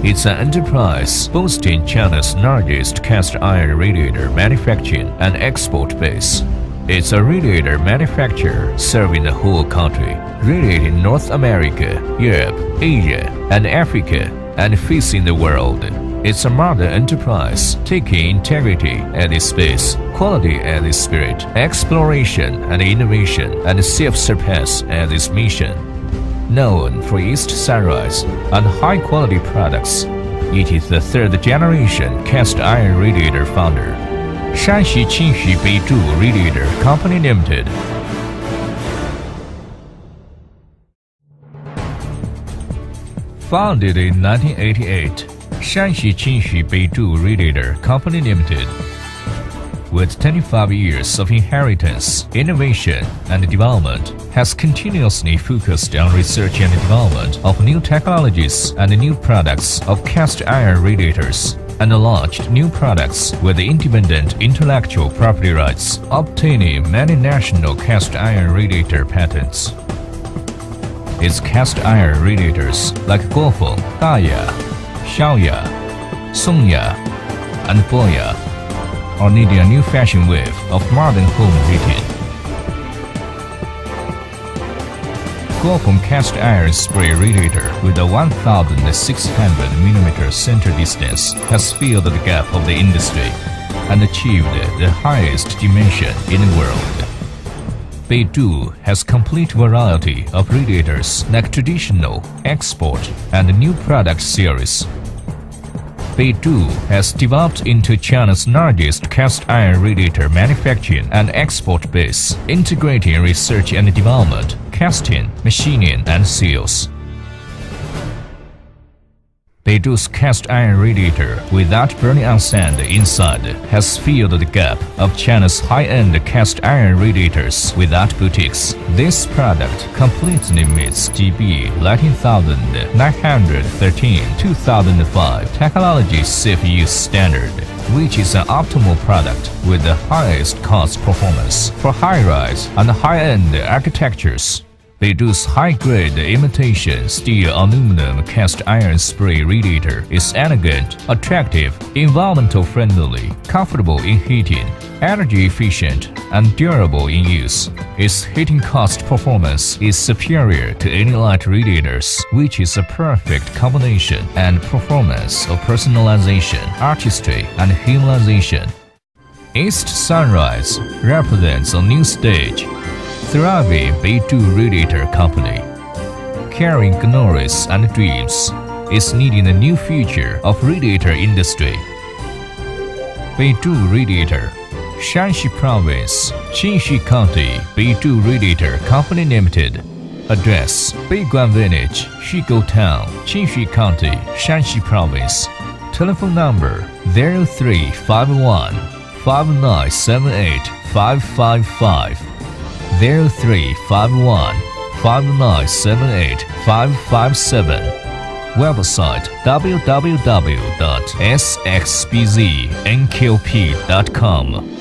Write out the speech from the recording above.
It's an enterprise boasting China's largest cast iron radiator manufacturing and export base. It's a radiator manufacturer serving the whole country, radiating North America, Europe, Asia, and Africa, and facing the world. It's a modern enterprise, taking integrity at its base, quality at its spirit, exploration and innovation, and self-surpass at its mission. Known for East Sunrise and high-quality products, it is the third-generation cast iron radiator founder, Shanxi Qinxu Beizhu Radiator Company Limited. Founded in 1988, Shanxi Qinxu Beizhu Radiator Company Limited, with 25 years of inheritance, innovation, and development, has continuously focused on research and development of new technologies and new products of cast iron radiators, and launched new products with independent intellectual property rights, obtaining many national cast iron radiator patents. Its cast iron radiators like Guofeng, Daya, Xiaoya, Songya, and Boya are leading a new fashion wave of modern home heating. Guofeng cast iron spray radiator with a 1,600mm center distance has filled the gap of the industry and achieved the highest dimension in the world. Beizhu has complete variety of radiators like traditional, export, and new product series. Beizhu has developed into China's largest cast iron radiator manufacturing and export base, integrating research and development, casting, machining, and sales. Beizhu's cast iron radiator without burning on sand inside has filled the gap of China's high-end cast iron radiators without boutiques. This product completely meets GB 19913/2005 technology safe use standard, which is an optimal product with the highest cost performance for high-rise and high-end architectures. Beizhu's high-grade imitation steel aluminum cast iron spray radiator is elegant, attractive, environmental friendly, comfortable in heating, energy efficient, and durable in use. Its heating cost performance is superior to any light radiators, which is a perfect combination and performance of personalization, artistry, and humanization. East Sunrise represents a new stage. Thriving Beizhu Radiator Company, carrying glories and dreams, is leading a new future of radiator industry. Beizhu Radiator, Shanxi Province, Qinxu County, Beizhu Radiator Company Limited. Address: Beiguan Village, Xigou Town, Qinxu County, Shanxi Province. Telephone number: 0351 5978 555. 0351 5978 557. Website: www.sxbznqp.com.